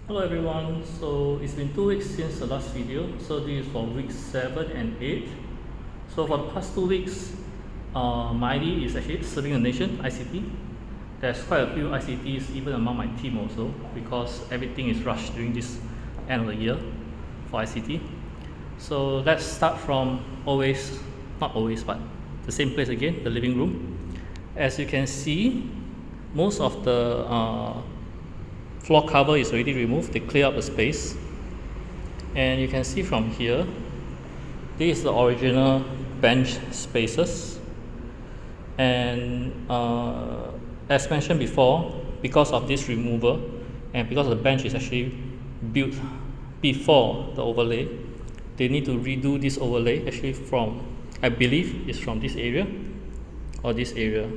Hello everyone, so it's been 2 weeks since the last video, so this is for week 7 and 8. So for the past 2 weeks, my ID is actually serving the nation, ICT. There's quite a few ICTs even among my team also, because everything is rushed during this end of the year for ICT. So let's start from not always, but the same place again, the living room. As you can see, most of the floor cover is already removed. They clear up the space, and you can see from here, this is the original bench spaces. And as mentioned before, because of this removal and because the bench is actually built before the overlay, they need to redo this overlay actually from, I believe, is from this area or this area,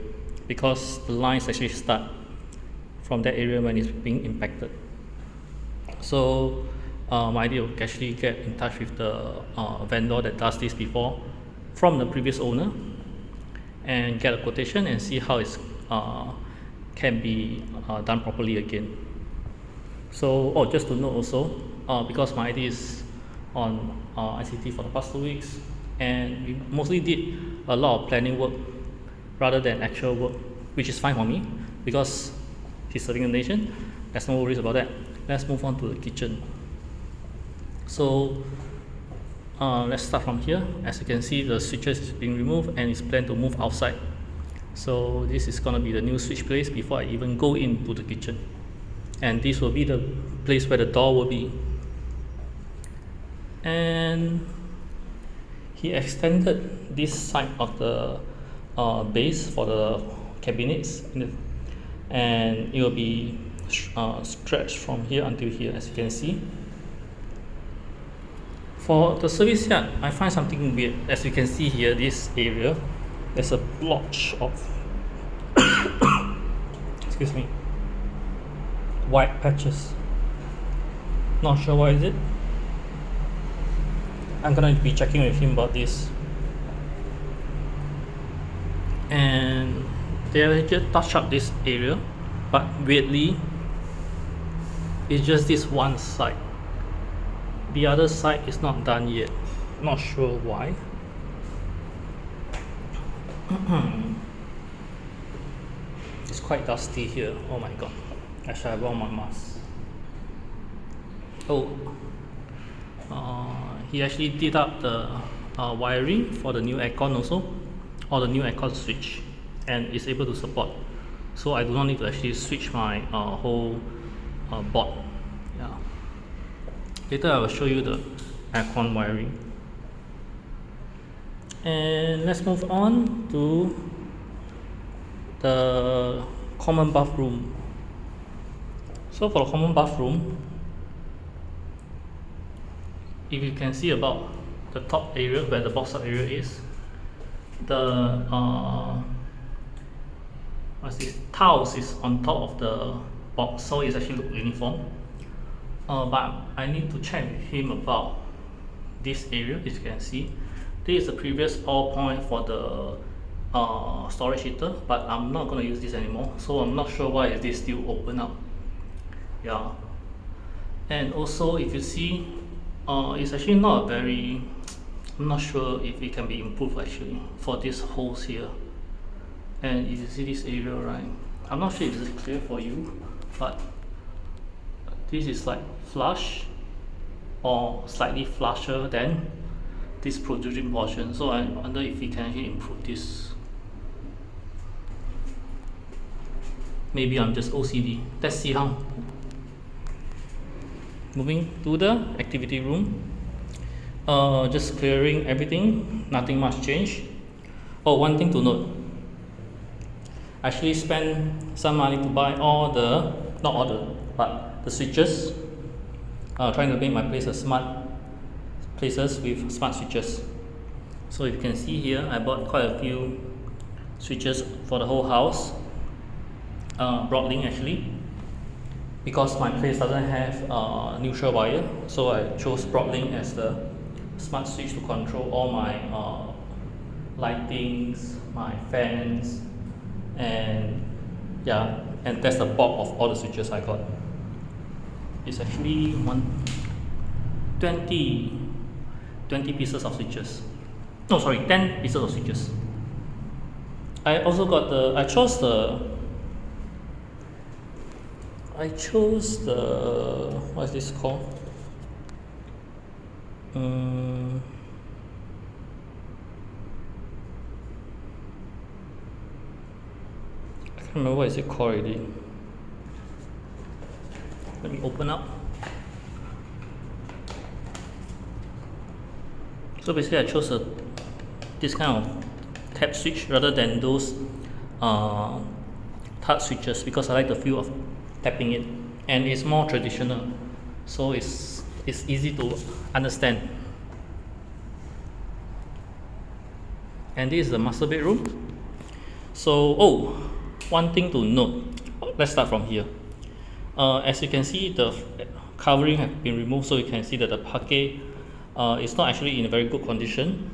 because the lines actually start from that area when it's being impacted. So my idea will actually get in touch with the vendor that does this before from the previous owner and get a quotation and see how it can be done properly again. So just to note also, because my ID is on ICT for the past 2 weeks, and we mostly did a lot of planning work rather than actual work, which is fine for me because he's serving the nation. There's no worries about that. Let's move on to the kitchen. So let's start from here. As you can see, the switches is being removed and it's planned to move outside. So this is gonna be the new switch place before I even go into the kitchen. And this will be the place where the door will be. And he extended this side of the base for the cabinets, and it will be stretched from here until here, as you can see. For the service yard, I find something weird. As you can see here, this area, there's a blotch of excuse me, white patches. Not sure what is it. I'm gonna be checking with him about this. And they have just touched up this area, but weirdly, it's just this one side. The other side is not done yet. Not sure why. It's quite dusty here. Oh my god. I should have worn my mask. He actually did up the wiring for the new aircon also, or the new aircon switch, and is able to support. So I do not need to actually switch my whole board. Yeah. Later I will show you the aircon wiring. And let's move on to the common bathroom. So for the common bathroom, if you can see about the top area where the box up area is, the tiles is on top of the box, so it's actually look uniform. But I need to check with him about this area. As you can see, this is the previous PowerPoint for the storage heater, but I'm not going to use this anymore, so I'm not sure why is this still open up. Yeah. And also, if you see, it's actually not very, I'm not sure if it can be improved actually for these holes here. And you see this area, right? I'm not sure if it's clear for you, but this is like flush or slightly flusher than this protruding portion. So I wonder if we can actually improve this. Maybe I'm just OCD. Let's see how. Moving to the activity room. Just clearing everything, nothing much changed. One thing to note. I actually spent some money to buy but the switches. Trying to make my place a smart places with smart switches. So you can see here, I bought quite a few switches for the whole house. Broadlink actually, because my place doesn't have neutral wire, so I chose Broadlink as the smart switch to control all my lightings, my fans, and yeah, and that's the bulk of all the switches I got. It's actually 20 pieces of switches. No, sorry, 10 pieces of switches. I also got I chose the what is this called? I can't remember what is it called already. Let me open up. So basically I chose this kind of tap switch rather than those touch switches because I like the feel of tapping it, and it's more traditional, so it's easy to understand. And this is the master bedroom. So one thing to note, let's start from here. As you can see, the covering has been removed, so you can see that the parquet is not actually in a very good condition.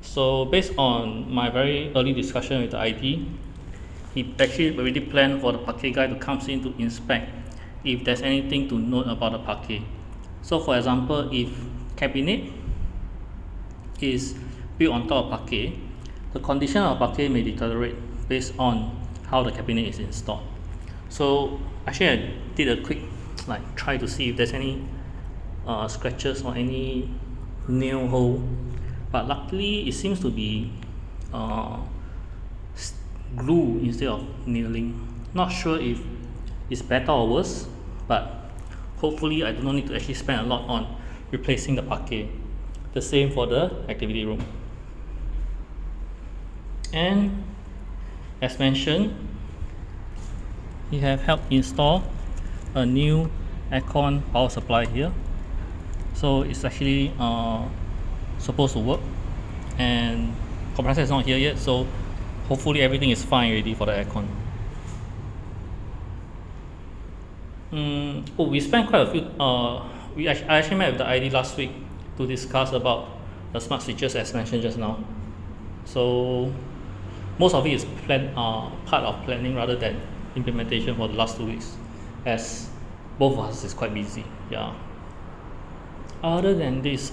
So based on my very early discussion with the ID, he actually already planned for the parquet guy to come in to inspect if there's anything to note about the parquet. So for example, if cabinet is built on top of parquet, the condition of parquet may deteriorate based on how the cabinet is installed. So actually I did a quick try to see if there's any scratches or any nail hole, but luckily it seems to be glue instead of nailing. Not sure if it's better or worse, but hopefully I do not need to actually spend a lot on replacing the parquet. The same for the activity room. And as mentioned, we have helped install a new aircon power supply here. So it's actually supposed to work, and compressor is not here yet, so hopefully everything is fine already for the aircon. We spent quite a few I actually met with the ID last week to discuss about the smart switches as mentioned just now. So most of it is part of planning rather than implementation for the last 2 weeks, as both of us is quite busy. Yeah. Other than this,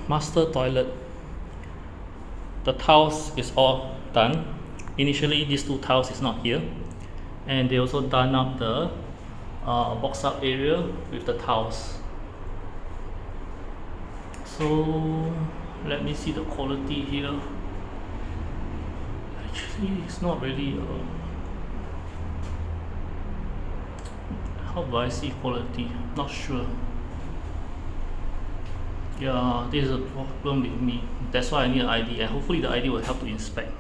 master toilet, the tiles is all done. Initially these 2 tiles is not here, and they also done up the box up area with the tiles. So let me see the quality here. Actually it's not really how do I see quality? Not sure. Yeah, this is a problem with me. That's why I need an ID, and hopefully the ID will help to inspect.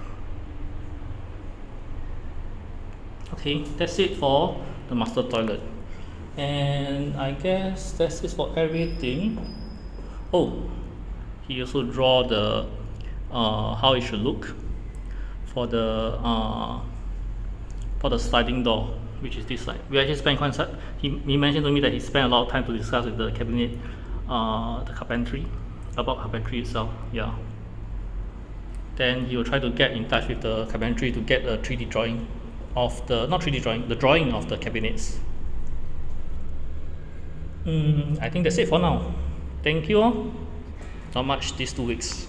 Okay, that's it for the master toilet, and I guess that's it for everything. He also draw the how it should look for the sliding door, which is this side. We actually spent quite he mentioned to me that he spent a lot of time to discuss with the cabinet, the carpentry, about carpentry itself. Yeah. Then he will try to get in touch with the carpentry to get a 3D drawing of the the drawing of the cabinets. I think that's it for now. Thank you all. Not much these 2 weeks.